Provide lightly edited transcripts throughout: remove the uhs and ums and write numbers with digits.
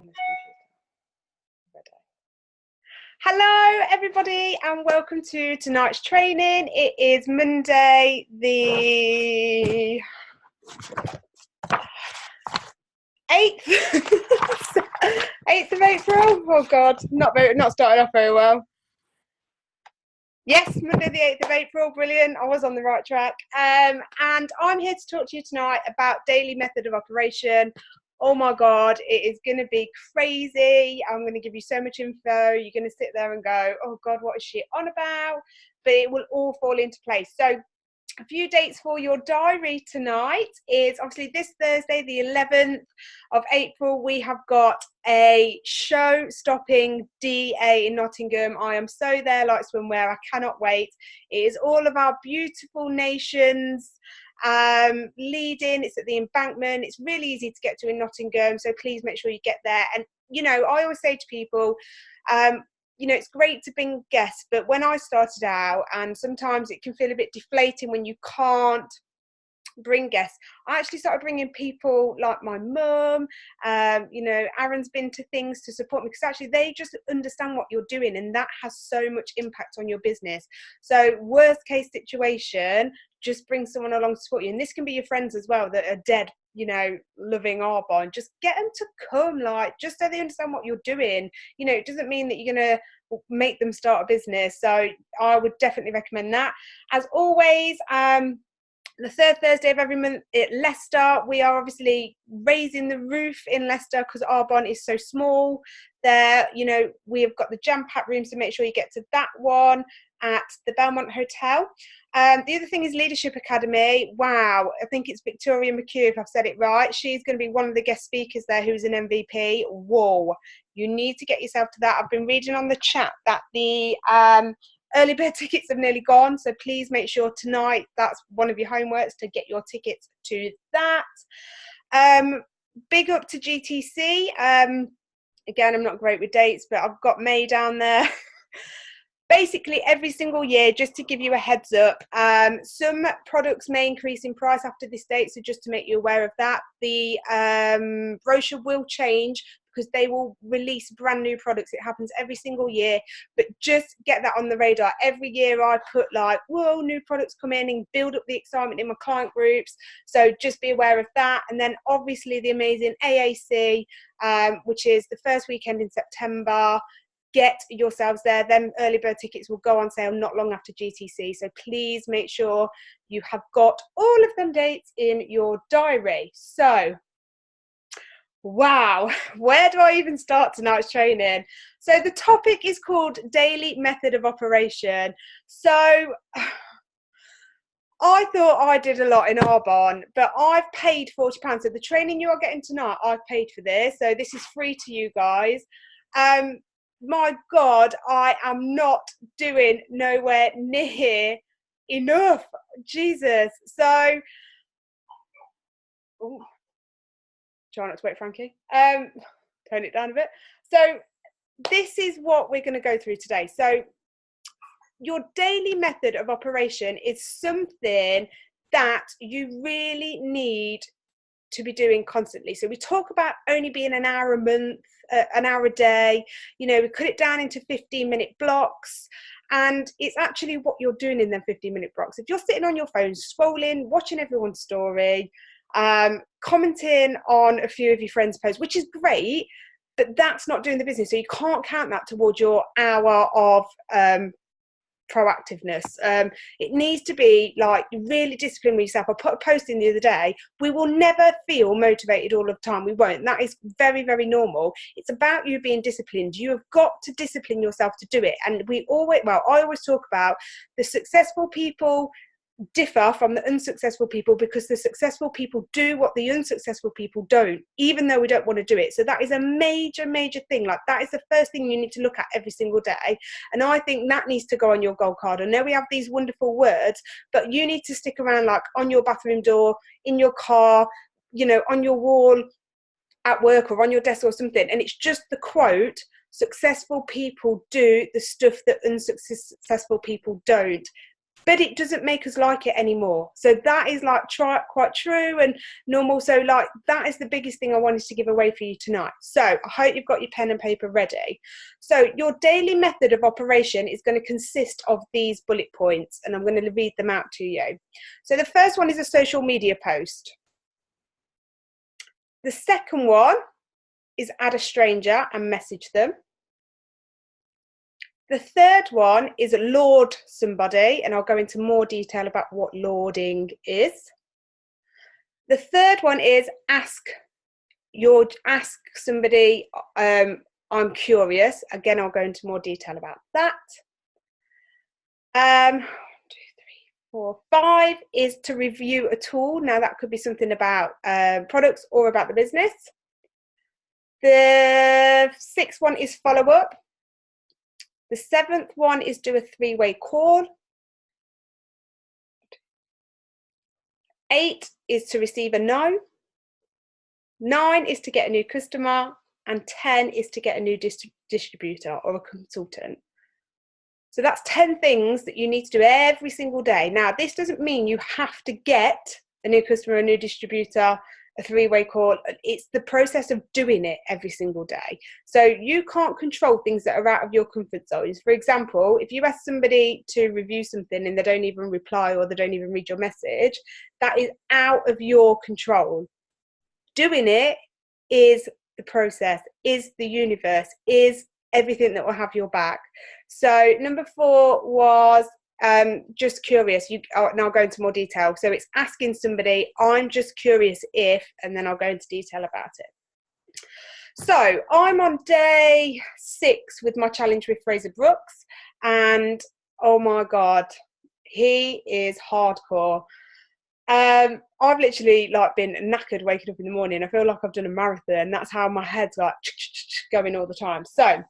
on this computer. Hello everybody and welcome to tonight's training. It is Monday the 8th, 8th of April. Oh God, not starting off very well. Yes, Monday the 8th of April, brilliant. I was on the right track. And I'm here to talk to you tonight about daily method of operation. Oh my God, it is going to be crazy. I'm going to give you so much info. You're going to sit there and go, oh God, what is she on about? But it will all fall into place. So a few dates for your diary tonight is obviously this Thursday, the 11th of April, we have got a show-stopping DA in Nottingham. I am so there like swimwear. I cannot wait. It is all of our beautiful nations leading. It's at the Embankment. It's really easy to get to in Nottingham, so please make sure you get there. And you know, I always say to people, you know, it's great to bring guests, but when I started out, and sometimes it can feel a bit deflating when you can't bring guests, I actually started bringing people like my mum. You know, Aaron's been to things to support me because actually they just understand what you're doing, and that has so much impact on your business. So worst case situation, just bring someone along to support you, and this can be your friends as well that are dead, you know, loving Arbonne. Just get them to come, like, just so they understand what you're doing. You know, it doesn't mean that you're gonna make them start a business. So I would definitely recommend that. As always, the third Thursday of every month at Leicester, we are obviously raising the roof in Leicester because Arbonne is so small there. You know, we have got the jam-packed rooms, so make sure you get to that one at the Belmont Hotel. The other thing is Leadership Academy. Wow, I think it's Victoria McHugh, if I've said it right. She's going to be one of the guest speakers there who's an MVP. Whoa, you need to get yourself to that. I've been reading on the chat that the early bird tickets have nearly gone, so please make sure tonight that's one of your homeworks to get your tickets to that. Big up to GTC. Again, I'm not great with dates, but I've got May down there. Basically every single year, just to give you a heads up, some products may increase in price after this date, so just to make you aware of that. The brochure will change because they will release brand new products. It happens every single year, but just get that on the radar. Every year I put like, whoa, new products come in, and build up the excitement in my client groups, so just be aware of that. And then obviously the amazing AAC, which is the first weekend in September. Get yourselves there. Then early bird tickets will go on sale not long after GTC, so please make sure you have got all of them dates in your diary. So wow, where do I even start tonight's training? So the topic is called daily method of operation. So I thought I did a lot in Arbonne, but I've paid £40. So the training you are getting tonight, I've paid for this, so this is free to you guys. My God, I am not doing nowhere near enough. Jesus. So, ooh, try not to wait, Frankie. Turn it down a bit. So this is what we're going to go through today. So your daily method of operation is something that you really need to be doing constantly. So we talk about only being an hour a month, an hour a day. You know, we cut it down into 15-minute blocks, and it's actually what you're doing in them 15-minute blocks. If you're sitting on your phone scrolling, watching everyone's story, commenting on a few of your friends' posts, which is great, but that's not doing the business. So you can't count that towards your hour of proactiveness. It needs to be like really discipline with yourself. I put a post in the other day. We will never feel motivated all of the time. We won't. That is very, very normal. It's about you being disciplined. You have got to discipline yourself to do it. And I always talk about the successful people differ from the unsuccessful people, because the successful people do what the unsuccessful people don't, even though we don't want to do it. So that is a major thing. Like, that is the first thing you need to look at every single day, and I think that needs to go on your goal card. I know we have these wonderful words, but you need to stick around, like on your bathroom door, in your car, you know, on your wall at work or on your desk or something, and it's just the quote: successful people do the stuff that unsuccessful people don't. but it doesn't make us like it anymore. So that is like quite true and normal. So like that is the biggest thing I wanted to give away for you tonight. So I hope you've got your pen and paper ready. So your daily method of operation is going to consist of these bullet points, and I'm going to read them out to you. So the first one is a social media post. The second one is add a stranger and message them. The third one is laud somebody, and I'll go into more detail about what lauding is. The third one is ask somebody, I'm curious. Again, I'll go into more detail about that. 1, 2, 3, 4, 5 is to review a tool. Now that could be something about products or about the business. The 6th one is follow up. The 7th one is do a 3-way call. 8 is to receive a no. 9 is to get a new customer. And 10 is to get a new distributor or a consultant. So that's 10 things that you need to do every single day. Now, this doesn't mean you have to get a new customer, a new distributor, a 3-way call. It's the process of doing it every single day. So you can't control things that are out of your comfort zones. For example, if you ask somebody to review something and they don't even reply or they don't even read your message, that is out of your control. Doing it is the process, is the universe, is everything that will have your back. So number 4 was just curious. Now I'll go into more detail. So it's asking somebody, I'm just curious if, and then I'll go into detail about it. So I'm on day 6 with my challenge with Fraser Brooks, and oh my God, he is hardcore. I've literally like been knackered waking up in the morning. I feel like I've done a marathon. That's how my head's like going all the time. So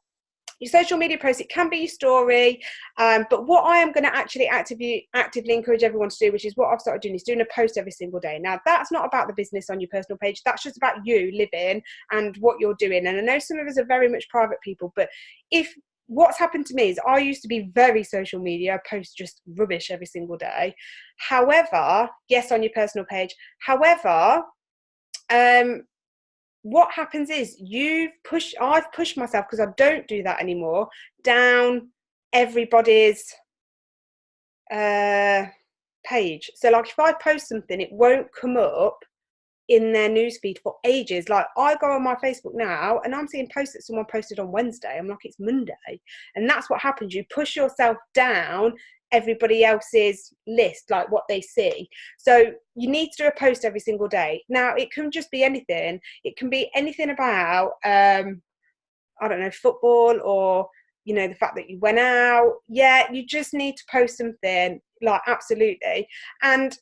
your social media posts, it can be your story, but what I am going to actually actively encourage everyone to do, which is what I've started doing, is doing a post every single day. Now that's not about the business on your personal page, that's just about you living and what you're doing. And I know some of us are very much private people, but what's happened to me is I used to be very social media, I post just rubbish every single day. However, yes, on your personal page, however, what happens is I've pushed myself, because I don't do that anymore, down everybody's page. So like if I post something, it won't come up in their newsfeed for ages. Like I go on my Facebook now and I'm seeing posts that someone posted on Wednesday. I'm like, it's Monday. And that's what happens. You push yourself down everybody else's list, like what they see. So you need to do a post every single day. Now it can just be anything. It can be anything about I don't know, football, or you know, the fact that you went out. Yeah, you just need to post something, like absolutely. And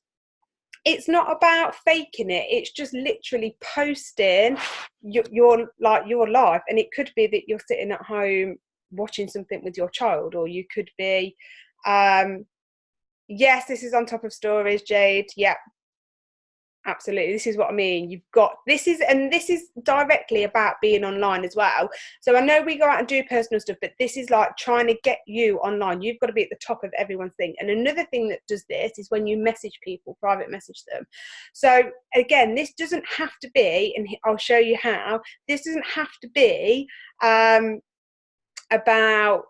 it's not about faking it, it's just literally posting your life. And it could be that you're sitting at home watching something with your child, or you could be yes, this is on top of stories, Jade. Yeah, absolutely, this is what I mean. You've got this is directly about being online as well. So I know we go out and do personal stuff, but this is like trying to get you online. You've got to be at the top of everyone's thing. And another thing that does this is when you message people, private message them. So again, this doesn't have to be, and I'll show you how, this doesn't have to be about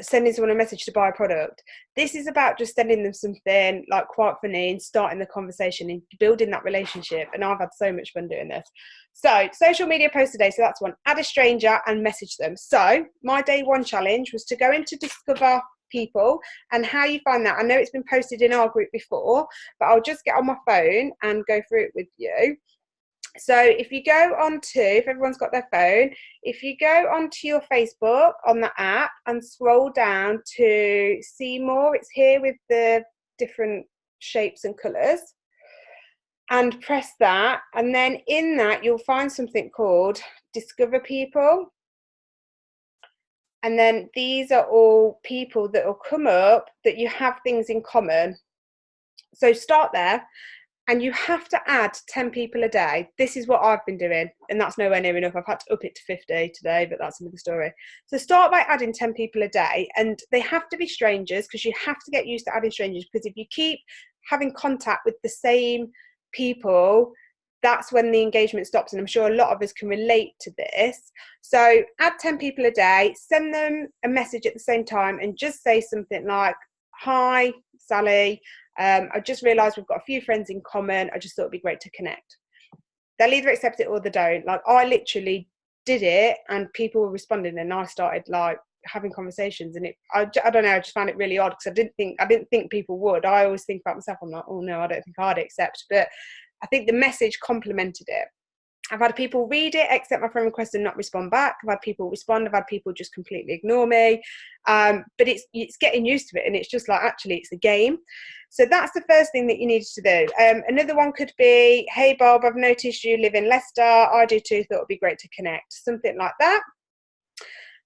sending someone a message to buy a product. This is about just sending them something like quite funny and starting the conversation and building that relationship. And I've had so much fun doing this. So social media post today, so that's one. Add a stranger and message them. So my day 1 challenge was to go into discover people. And how you find that, I know it's been posted in our group before, but I'll just get on my phone and go through it with you. So if you go onto, if everyone's got their phone, if you go onto your Facebook on the app and scroll down to see more, it's here with the different shapes and colours, and press that, and then in that you'll find something called Discover People. And then these are all people that will come up that you have things in common. So start there. And you have to add 10 people a day. This is what I've been doing, and that's nowhere near enough. I've had to up it to 50 today, but that's another story. So start by adding 10 people a day, and they have to be strangers, because you have to get used to adding strangers, because if you keep having contact with the same people, that's when the engagement stops. And I'm sure a lot of us can relate to this. So add 10 people a day, send them a message at the same time, and just say something like, "Hi, Sally. I just realised we've got a few friends in common. I just thought it'd be great to connect." They'll either accept it or they don't. Like, I literally did it, and people were responding, and I started like having conversations, and I don't know, I just found it really odd, because I didn't think people would. I always think about myself, I'm like, oh no, I don't think I'd accept. But I think the message complemented it. I've had people read it, accept my friend request, and not respond back. I've had people respond. I've had people just completely ignore me. But it's getting used to it, and it's just like, actually, it's a game. So that's the first thing that you need to do. Another one could be, "Hey Bob, I've noticed you live in Leicester. I do too. Thought it'd be great to connect." Something like that.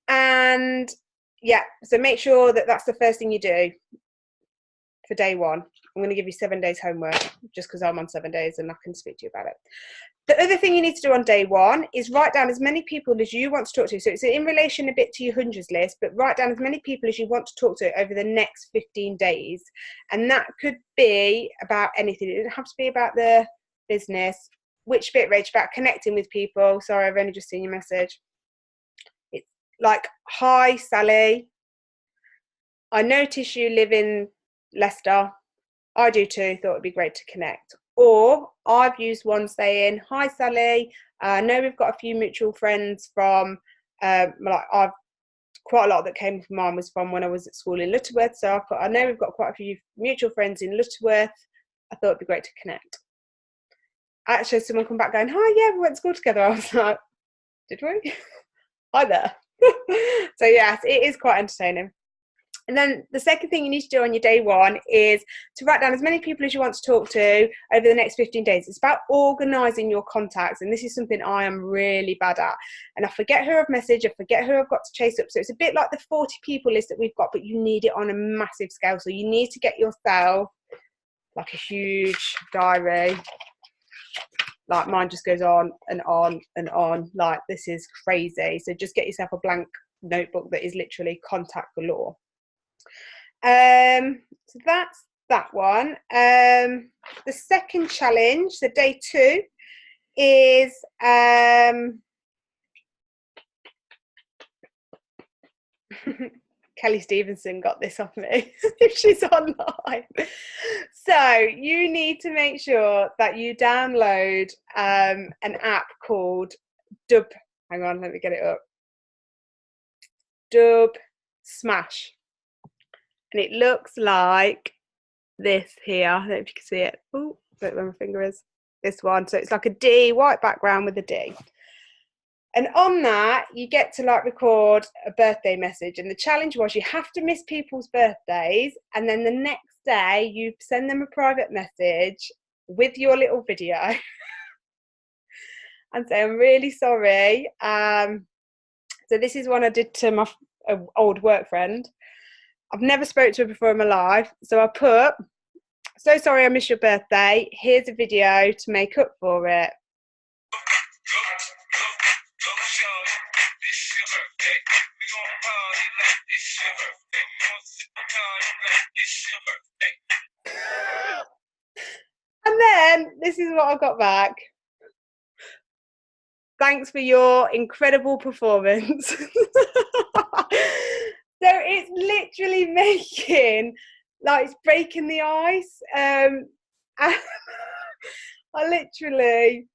And yeah, so make sure that that's the first thing you do for day one. I'm going to give you 7 days homework, just because I'm on 7 days and I can speak to you about it. The other thing you need to do on day one is write down as many people as you want to talk to. So it's in relation a bit to your hundreds list, but write down as many people as you want to talk to over the next 15 days. And that could be about anything. It doesn't have to be about the business. Which bit, Rach? About connecting with people. Sorry, I've only just seen your message. It's like, "Hi, Sally. I notice you live in Leicester. I do too. Thought it'd be great to connect." Or I've used one saying, "Hi, Sally. I know we've got a few mutual friends from, I've quite a lot that came from mine was from when I was at school in Lutterworth. So I know we've got quite a few mutual friends in Lutterworth. I thought it'd be great to connect." Actually, someone come back going, "Hi, yeah, we went to school together." I was like, "Did we?" Hi there. So yes, it is quite entertaining. And then the second thing you need to do on your day one is to write down as many people as you want to talk to over the next 15 days. It's about organising your contacts. And this is something I am really bad at. And I forget who I've messaged, I forget who I've got to chase up. So it's a bit like the 40 people list that we've got, but you need it on a massive scale. So you need to get yourself like a huge diary. Like, mine just goes on and on and on. Like, this is crazy. So just get yourself a blank notebook that is literally contact galore. So that's that one. The second challenge, so day 2, is Kelly Stevenson got this off me if she's online. So you need to make sure that you download an app called Dub. Hang on, let me get it up. Dub Smash. And it looks like this here. I don't know if you can see it. Oh, I don't know where my finger is. This one. So it's like a D, white background with a D. And on that, you get to like record a birthday message. And the challenge was you have to miss people's birthdays. And then the next day, you send them a private message with your little video and say, "I'm really sorry." So this is one I did to my old work friend. I've never spoke to her before in my life. So I put, "So sorry I missed your birthday. Here's a video to make up for it." And then this is what I got back. "Thanks for your incredible performance." So it's literally making, like, it's breaking the ice. I literally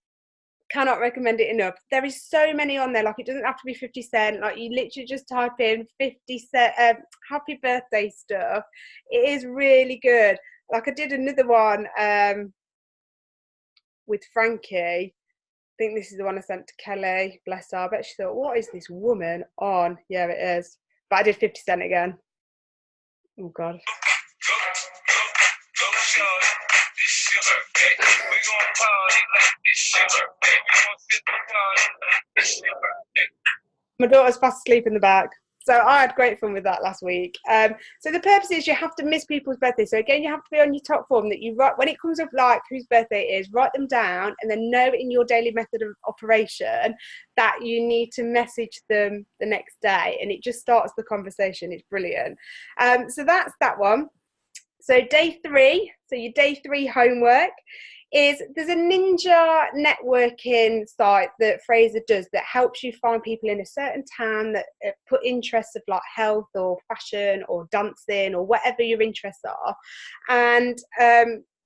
cannot recommend it enough. There is so many on there. Like, it doesn't have to be 50 Cent. Like, you literally just type in 50 Cent happy birthday stuff. It is really good. Like, I did another one with Frankie. I think this is the one I sent to Kelly, bless her. I bet she thought, "What is this woman on?" Yeah, it is. But I did 50 Cent again. Oh God. My daughter's fast asleep in the back. So I had great fun with that last week. So the purpose is you have to miss people's birthdays. So again, you have to be on your top form that you write, when it comes up like whose birthday it is, write them down and then know in your daily method of operation that you need to message them the next day, and it just starts the conversation. It's brilliant. So that's that one. So day 3, so your day 3 homework is there's a ninja networking site that Fraser does that helps you find people in a certain town that put interests of like health or fashion or dancing or whatever your interests are, and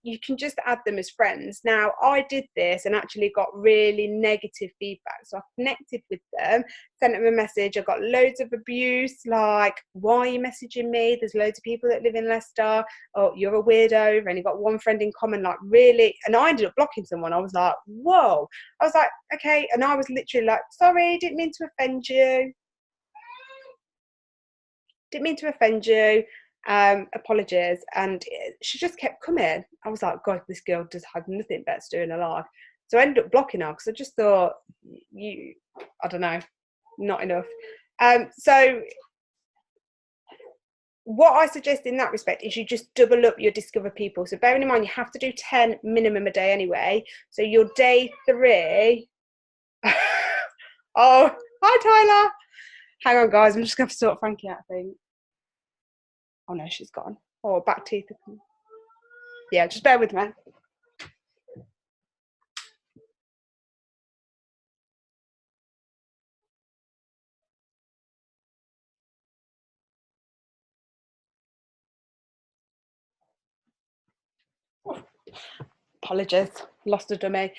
you can just add them as friends. Now I did this and actually got really negative feedback, so I connected with them, sent them a message. I got loads of abuse, like, why are you messaging me, there's loads of people that live in Leicester, oh, you're a weirdo, you've only got one friend in common, like really. And I ended up blocking someone. I was like, whoa. I was like, okay. And I was literally like, sorry, didn't mean to offend you, apologies. And she just kept coming. I was like, God, this girl just had nothing better to do in her life. So I ended up blocking her because I just thought, I don't know, not enough. So what I suggest in that respect is you just double up your discover people. So bearing in mind, you have to do 10 minimum a day anyway. So your day 3, oh, hi Tyler. Hang on guys, I'm just going to sort Frankie out, I think. Oh no, she's gone. Oh, back teeth. Yeah, just bear with me. Apologies, lost a dummy.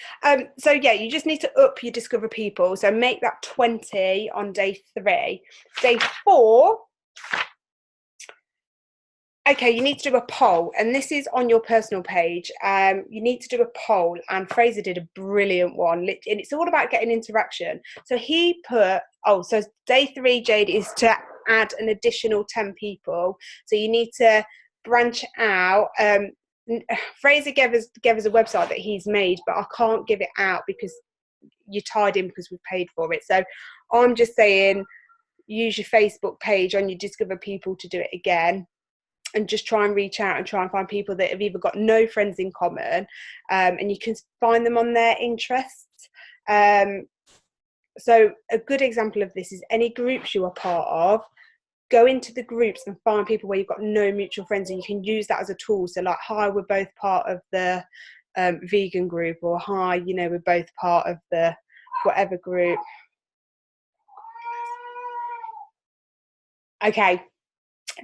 So yeah, you just need to up your discover people. So make that 20 on day 3. Day 4, okay, you need to do a poll, and this is on your personal page. You need to do a poll, and Fraser did a brilliant one, and it's all about getting interaction. So he put, so day 3, Jade, is to add an additional 10 people. So you need to branch out. Fraser gave us a website that he's made, but I can't give it out because you're tied in because we've paid for it. So I'm just saying, use your Facebook page on your discover people to do it again, and just try and reach out and try and find people that have either got no friends in common, and you can find them on their interests. So a good example of this is any groups you are part of, go into the groups and find people where you've got no mutual friends, and you can use that as a tool. So like, hi, we're both part of the vegan group, or hi, we're both part of the whatever group. Okay,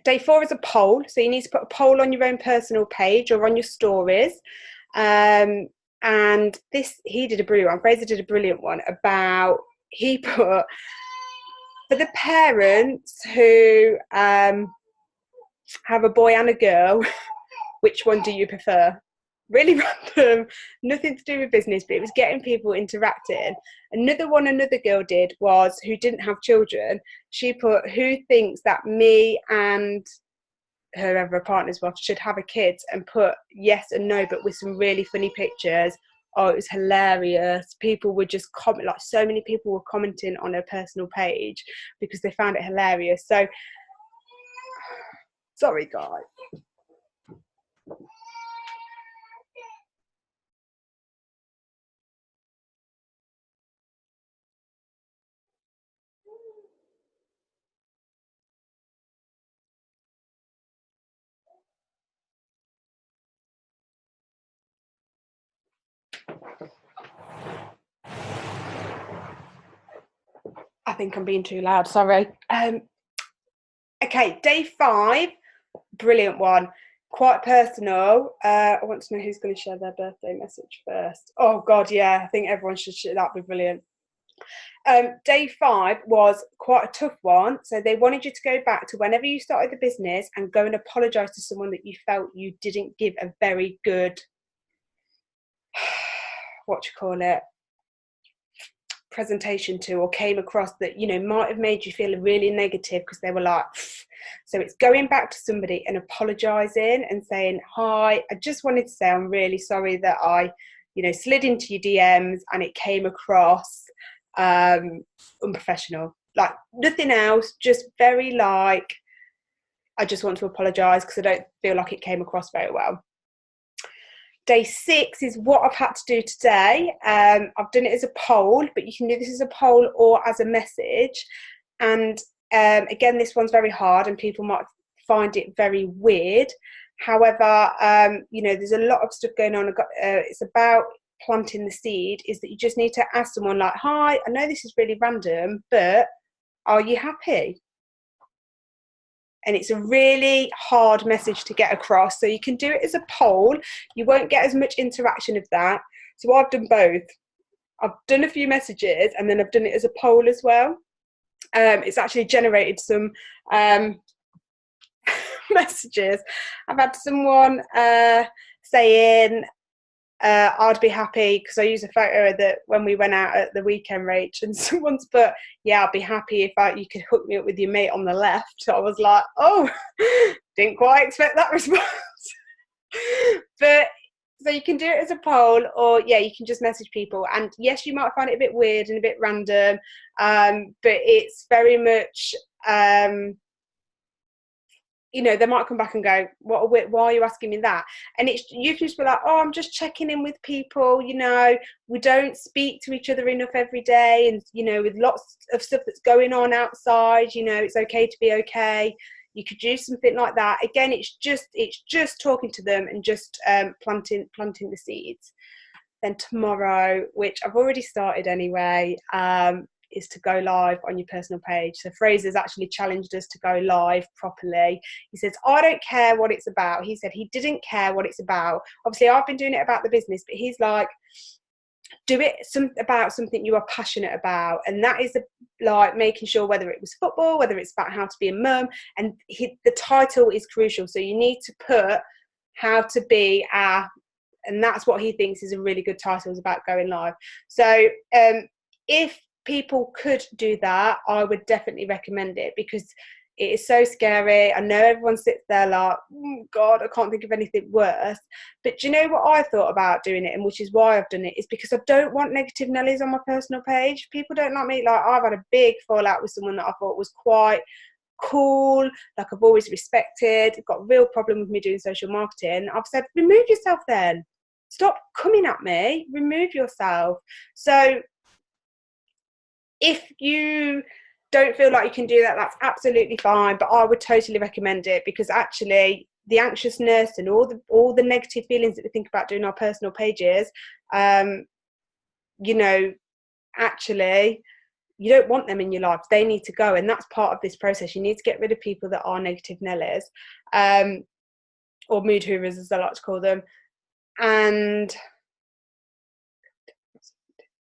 day 4 is a poll. So you need to put a poll on your own personal page or on your stories. And this, he did a brilliant one, Fraser did a brilliant one about, he put, for the parents who have a boy and a girl, which one do you prefer? Really random, nothing to do with business, but it was getting people interacting. Another one another girl did was, who didn't have children, she put, who thinks that me and whoever a partner's with should have a kid, and put yes and no, but with some really funny pictures. Oh, it was hilarious. People would just comment, like so many people were commenting on her personal page because they found it hilarious. So sorry guys. I think I'm being too loud, sorry. Okay, day 5, brilliant one, quite personal. I want to know who's going to share their birthday message first. Oh God, yeah, I think everyone should share. That'd be brilliant. Day 5 was quite a tough one. So they wanted you to go back to whenever you started the business and go and apologise to someone that you felt you didn't give a very good, what do you call it, presentation to, or came across that might have made you feel really negative because they were like, so it's going back to somebody and apologizing and saying, hi, I just wanted to say I'm really sorry that I slid into your DMs and it came across unprofessional. Like, nothing else, just very like, I just want to apologise because I don't feel like it came across very well. Day 6 is what I've had to do today. I've done it as a poll, but you can do this as a poll or as a message. And again, this one's very hard and people might find it very weird. However, you know, there's a lot of stuff going on. It's about planting the seed, is that you just need to ask someone like, hi, I know this is really random, but are you happy? And it's a really hard message to get across. So you can do it as a poll. You won't get as much interaction of that. So I've done both. I've done a few messages and then I've done it as a poll as well. It's actually generated some messages. I've had someone saying, I'd be happy, because I use a photo that when we went out at the weekend rage, and someone's put, yeah, I'd be happy if you could hook me up with your mate on the left. So I was like, oh, didn't quite expect that response. But so you can do it as a poll, or yeah, you can just message people. And yes, you might find it a bit weird and a bit random, but it's very much you know, they might come back and go, why are you asking me that? And it's, you can just be like, oh, I'm just checking in with people, you know, we don't speak to each other enough every day, and you know, with lots of stuff that's going on outside, you know, it's okay to be okay. You could do something like that. Again, it's just talking to them and just planting the seeds. Then tomorrow, which I've already started anyway, is to go live on your personal page. So Fraser's actually challenged us to go live properly. He says, I don't care what it's about. He said he didn't care what it's about. Obviously, I've been doing it about the business, but he's like, do it about something you are passionate about. And that is like making sure, whether it was football, whether it's about how to be a mum, and the title is crucial. So you need to put how to be and that's what he thinks is a really good title, is about going live. So if people could do that, I would definitely recommend it, because it is so scary. I know everyone sits there like, oh God, I can't think of anything worse. But do you know what I thought about doing it, and which is why I've done it, is because I don't want negative Nellies on my personal page. People don't like me. Like, I've had a big fallout with someone that I thought was quite cool, like I've always respected, got a real problem with me doing social marketing. I've said, remove yourself then. Stop coming at me. Remove yourself. So if you don't feel like you can do that, that's absolutely fine, but I would totally recommend it, because actually the anxiousness and all the negative feelings that we think about doing our personal pages, you know, actually you don't want them in your life. They need to go, and that's part of this process. You need to get rid of people that are negative Nellies, or mood hoovers, as I like to call them. And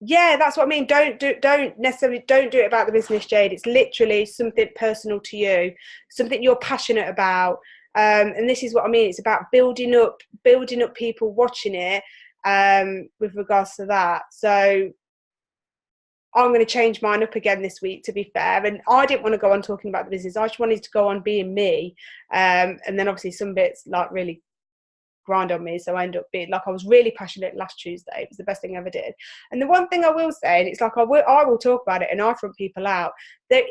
yeah, that's what I mean. Don't do it about the business, Jade. It's literally something personal to you, something you're passionate about. And this is what I mean. It's about building up people watching it, with regards to that. So I'm going to change mine up again this week, to be fair. And I didn't want to go on talking about the business. I just wanted to go on being me. And then obviously some bits like really grind on me, so I end up being like, I was really passionate last Tuesday. It was the best thing I ever did. And the one thing I will say, and it's like I will talk about it and I front people out, that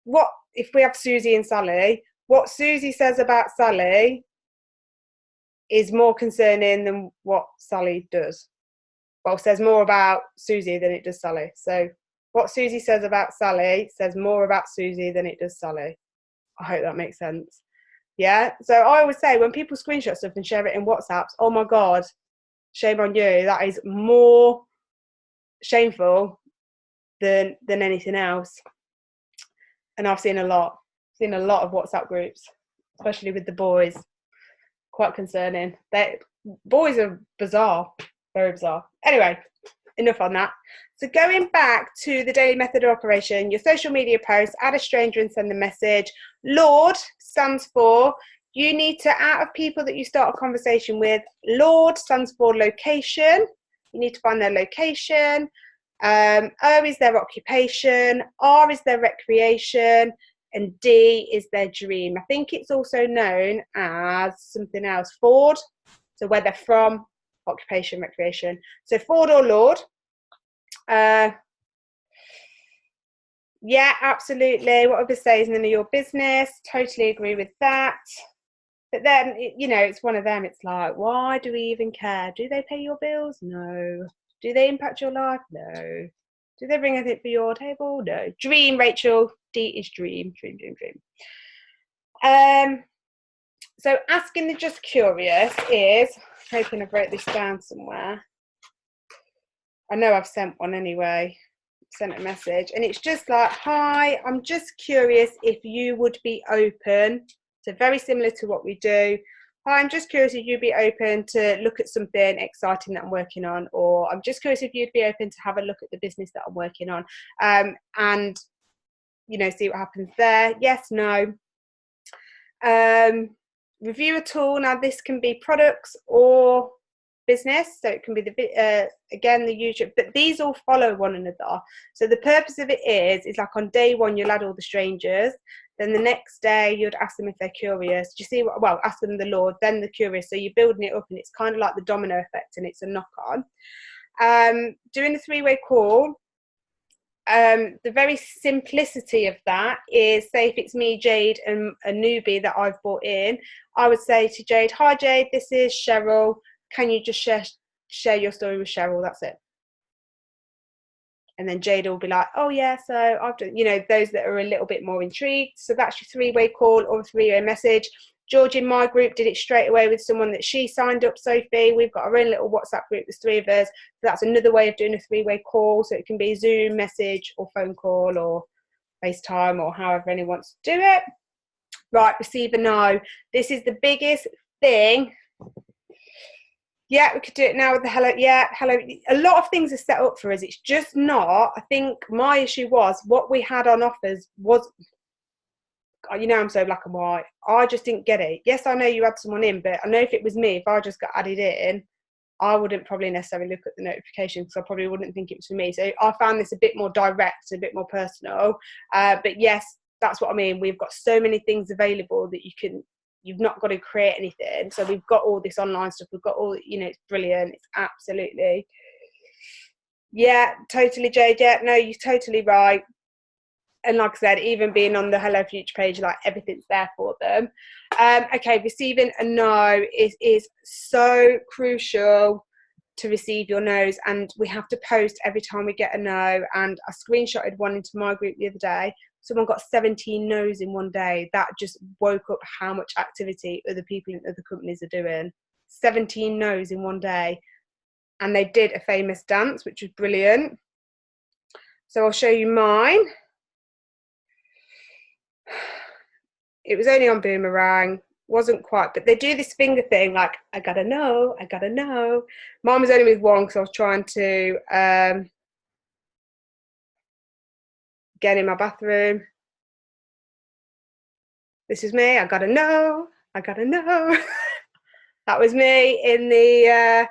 what if we have Susie and Sally, what Susie says about Sally is more concerning than what Sally does. Well, says more about Susie than it does Sally. So what Susie says about Sally says more about Susie than it does Sally. I hope that makes sense. Yeah, so I always say, when people screenshot stuff and share it in WhatsApps, oh my God, shame on you. That is more shameful than anything else. And I've seen a lot of WhatsApp groups, especially with the boys. Quite concerning. Boys are bizarre, very bizarre. Anyway, enough on that. So going back to the daily method of operation, your social media posts, add a stranger and send a message. Lord stands for, you need to, out of people that you start a conversation with, Lord stands for location. You need to find their location. O is their occupation. R is their recreation. And D is their dream. I think it's also known as something else, Ford. So where they're from, occupation, recreation. So Ford or Lord. Yeah, absolutely. Whatever says none of your business. Totally agree with that. But then, you know, it's one of them. It's like, why do we even care? Do they pay your bills? No. Do they impact your life? No. Do they bring anything for your table? No. Dream, Rachel. D is dream, dream, dream, dream. So asking the just curious is, hoping I wrote this down somewhere. I know I've sent one anyway. Sent a message, and it's just like, hi, I'm just curious if you would be open. So very similar to what we do. Hi, I'm just curious if you'd be open to look at something exciting that I'm working on, or I'm just curious if you'd be open to have a look at the business that I'm working on, and you know, see what happens there. Yes, no. Review a tool. Now this can be products or business, so it can be the again the usual, but these all follow one another. So the purpose of it is like on day one you'll add all the strangers, then the next day you'd ask them if they're curious. Do you see what? Well, ask them the Lord, then the curious. So you're building it up, and it's kind of like the domino effect, and it's a knock on. Doing a three-way call. The very simplicity of that is, say if it's me, Jade, and a newbie that I've brought in, I would say to Jade, hi Jade, this is Cheryl. Can you just share your story with Cheryl? That's it. And then Jade will be like, oh yeah, so I've done, you know, those that are a little bit more intrigued. So that's your three-way call or a three-way message. George in my group did it straight away with someone that she signed up, Sophie. We've got our own little WhatsApp group, there's three of us. So that's another way of doing a three-way call. So it can be Zoom, message, or phone call, or FaceTime, or however anyone wants to do it. Right, receive a no. This is the biggest thing. Yeah, we could do it now with the hello. Yeah, hello. A lot of things are set up for us. It's just not. I think my issue was what we had on offers was, you know, I'm so black and white. I just didn't get it. Yes, I know you had someone in, but I know if it was me, if I just got added in, I wouldn't probably necessarily look at the notifications because I probably wouldn't think it was for me. So I found this a bit more direct, a bit more personal. But yes, that's what I mean. We've got so many things available that you've not got to create anything. So we've got all this online stuff. We've got all, you know, it's brilliant. It's absolutely, yeah, totally, Jade. Yeah, no, you're totally right. And like I said, even being on the Hello Future page, like everything's there for them. Okay, receiving a no is so crucial to receive your no's, and we have to post every time we get a no. And I screenshotted one into my group the other day. Someone got 17 no's in one day. That just woke up how much activity other people in other companies are doing. 17 no's in one day. And they did a famous dance, which was brilliant. So I'll show you mine. It was only on Boomerang, wasn't quite, but they do this finger thing, like, I gotta know, I gotta know. Mine was only with one because I was trying to get in my bathroom. This is me, I gotta know, I gotta know. That was me in the,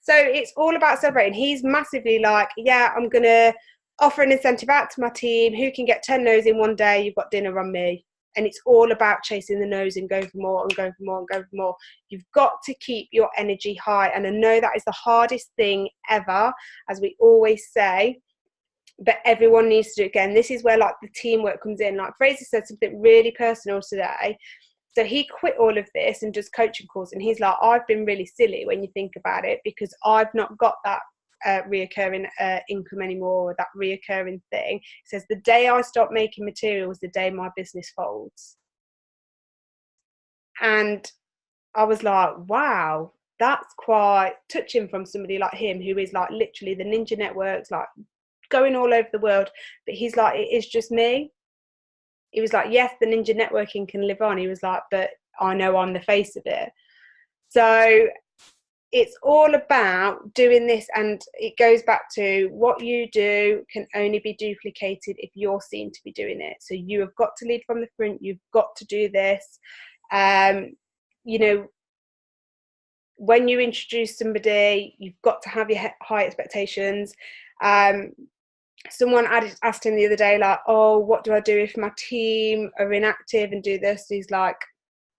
so it's all about celebrating. He's massively like, yeah, I'm gonna offer an incentive out to my team. Who can get 10 no's in one day? You've got dinner on me. And it's all about chasing the nose and going for more and going for more and going for more. You've got to keep your energy high. And I know that is the hardest thing ever, as we always say, but everyone needs to do it again. This is where like the teamwork comes in. Like Fraser said something really personal today. So he quit all of this and does coaching calls. And he's like, I've been really silly when you think about it, because I've not got that reoccurring income anymore, or that reoccurring thing. It says the day I stop making material was the day my business folds. And I was like, wow, that's quite touching from somebody like him, who is like literally the ninja networks, like going all over the world. But he's like, it is just me. He was like, yes, the ninja networking can live on. He was like, but I know I'm the face of it. So it's all about doing this, and it goes back to what you do can only be duplicated if you're seen to be doing it. So you have got to lead from the front. You've got to do this. You know, when you introduce somebody, you've got to have your high expectations. Someone asked him the other day, like, oh, what do I do if my team are inactive and do this? He's like,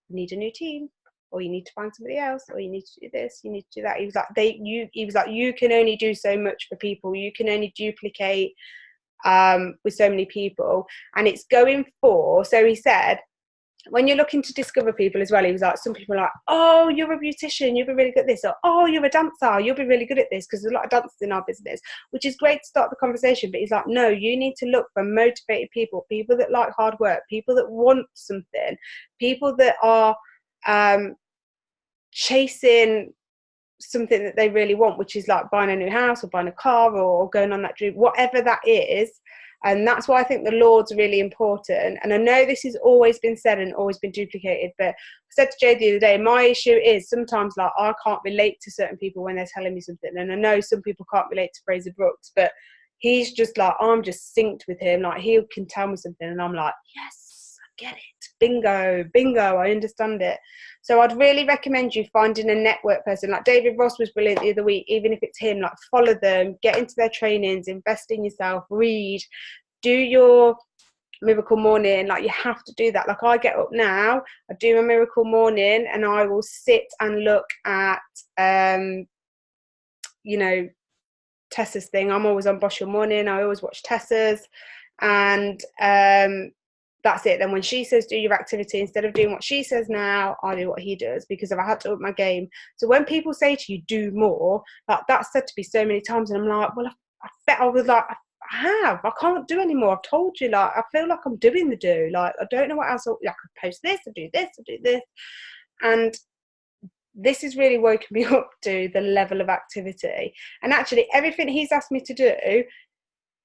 you need a new team, or you need to find somebody else, or you need to do this, you need to do that. He was like, you can only do so much for people. You can only duplicate with so many people, and it's going for, so he said, when you're looking to discover people as well, he was like, some people are like, oh, you're a beautician, you'll be really good at this, or oh, you're a dancer, you'll be really good at this, because there's a lot of dancers in our business, which is great to start the conversation. But he's like, no, you need to look for motivated people, people that like hard work, people that want something, people that are chasing something that they really want, which is like buying a new house or buying a car or going on that dream, whatever that is. And that's why I think the Lord's really important. And I know this has always been said and always been duplicated, but I said to Jay the other day, my issue is sometimes like I can't relate to certain people when they're telling me something. And I know some people can't relate to Fraser Brooks, but he's just like, I'm just synced with him. Like he can tell me something and I'm like, yes, I get it. Bingo, I understand it. So I'd really recommend you finding a network person. Like David Ross was brilliant the other week. Even if it's him, like follow them, get into their trainings, invest in yourself, read, do your miracle morning. Like you have to do that. Like I get up now, I do my miracle morning, and I will sit and look at Tessa's thing. I'm always on Bosch Your Morning. I always watch Tessa's, and that's it. Then when she says do your activity, instead of doing what she says now, I do what he does, because if I had to up my game. So when people say to you do more, like that's said to me so many times, and I'm like, well, I bet I was like, I can't do anymore. I've told you, like I feel like I'm doing the do. Like I don't know what else. I could post this, I do this, I do this, and this has really woken me up to the level of activity. And actually, everything he's asked me to do,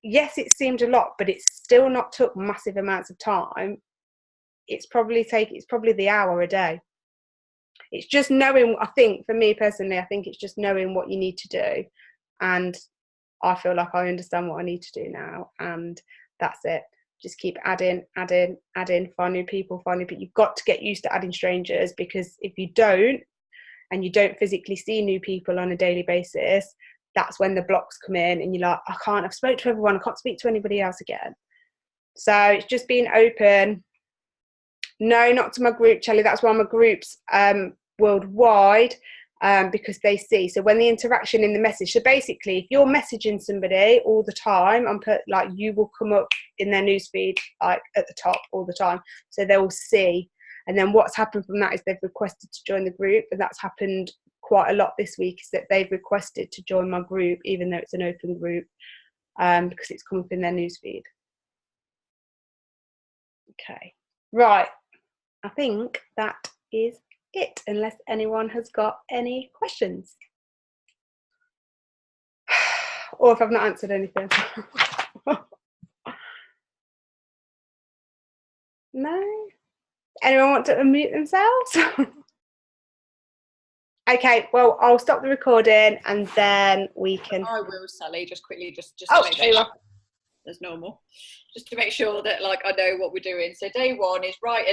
yes, it seemed a lot, but it's still not took massive amounts of time. It's probably the hour a day. It's just knowing, I think, for me personally, I think it's just knowing what you need to do. And I feel like I understand what I need to do now. And that's it. Just keep adding, find new people. You've got to get used to adding strangers, because if you don't, and you don't physically see new people on a daily basis, that's when the blocks come in and you're like, I've spoke to everyone, I can't speak to anybody else again. So it's just being open. No, not to my group, Charlie. That's why my group's worldwide, because they see. So when the interaction in the message, so basically if you're messaging somebody all the time, you will come up in their newsfeed like at the top all the time. So they will see. And then what's happened from that is they've requested to join the group, and that's happened quite a lot this week, is that they've requested to join my group, even though it's an open group, because it's come up in their newsfeed. Okay, right. I think that is it, unless anyone has got any questions. Or if I've not answered anything. No? Anyone want to unmute themselves? Okay, well, I'll stop the recording and then we can... I will, Sally, just quickly, just to oh, make sure as normal, just to make sure that like I know what we're doing. So day one is write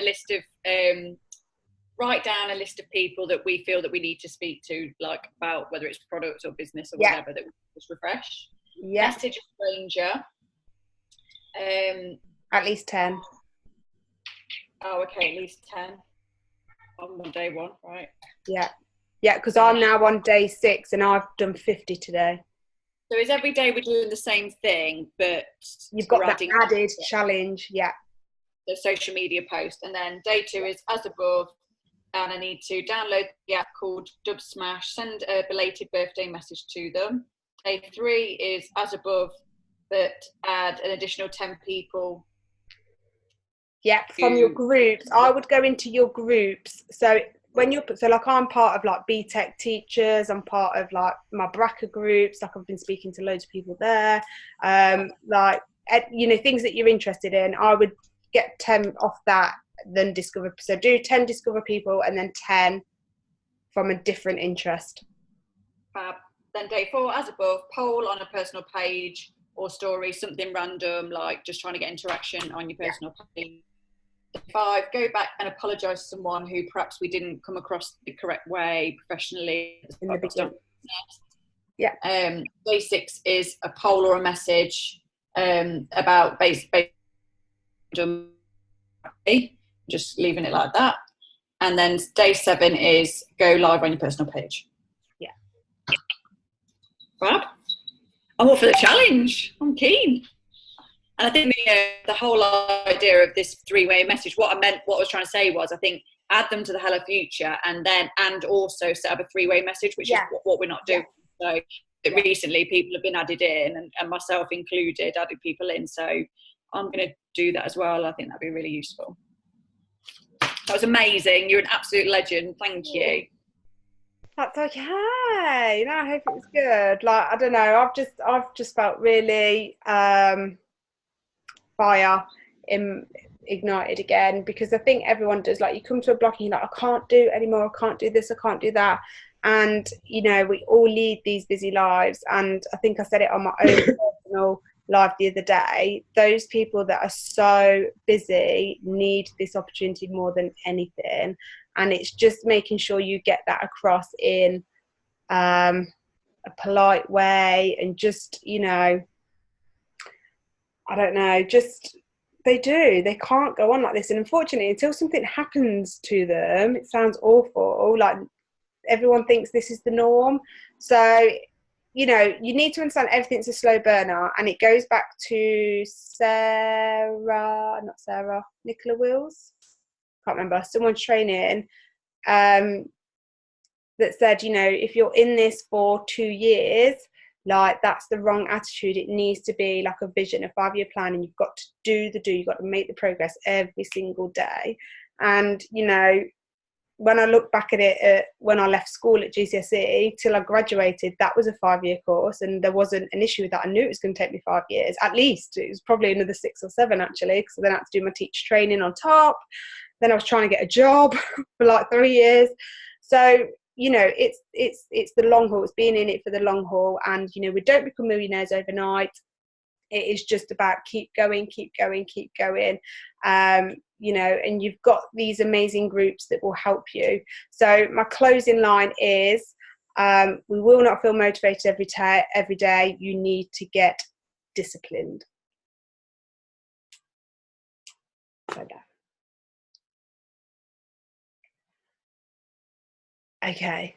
down a list of people that we feel that we need to speak to, like about whether it's product or business or whatever, that we just refresh. Message a stranger. At least 10. Oh, okay, at least 10 on day one, right? Yeah, because I'm now on day 6 and I've done 50 today. So is every day we're doing the same thing, but you've got that added challenge, the social media post. And then day 2 is as above, and I need to download the app called Dub Smash, send a belated birthday message to them. Day 3 is as above, but add an additional 10 people. Yeah, from your groups. I would go into your groups. So when you're, so like I'm part of like BTEC teachers, I'm part of like my BRCA groups, like I've been speaking to loads of people there, like, things that you're interested in. I would get 10 off that, then discover, so do 10 discover people and then 10 from a different interest. Fab. Then day 4, as above, poll on a personal page or story, something random, like just trying to get interaction on your personal page. 5, go back and apologise to someone who perhaps we didn't come across the correct way professionally. In the beginning. Day 6 is a poll or a message about just leaving it like that. And then day 7 is go live on your personal page. Yeah. Fab. I'm all for the challenge. I'm keen. And I think the whole idea of this three-way message, what I was trying to say was, I think, add them to the Hello Future, and also set up a three-way message, which is what we're not doing. So recently people have been added in, and myself included, added people in. So I'm going to do that as well. I think that'd be really useful. That was amazing. You're an absolute legend. Thank you. That's okay. No, I hope it was good. Like, I don't know, I've just felt really fire ignited again, because I think everyone does. Like, you come to a block and you're like, I can't do anymore, I can't do this, I can't do that. And you know, we all lead these busy lives, and I think I said it on my own personal live the other day, those people that are so busy need this opportunity more than anything. And it's just making sure you get that across in a polite way, and just, you know, I don't know, just they can't go on like this. And unfortunately, until something happens to them, it sounds awful, like everyone thinks this is the norm. So, you know, you need to understand everything's a slow burner. And it goes back to Nicola Wills, can't remember, someone's training that said, you know, if you're in this for 2 years, like, that's the wrong attitude. It needs to be like a vision, a 5-year plan, and you've got to you've got to make the progress every single day. And, you know, when I look back at it, when I left school at GCSE till I graduated, that was a 5-year course, and there wasn't an issue with that. I knew it was going to take me 5 years, at least. It was probably another 6 or 7, actually, because then I had to do my teacher training on top. Then I was trying to get a job for like 3 years. So, you know, it's the long haul. It's being in it for the long haul. And, you know, we don't become millionaires overnight. It is just about keep going, keep going, keep going. You know, and you've got these amazing groups that will help you. So my closing line is, we will not feel motivated every day. You need to get disciplined. Okay.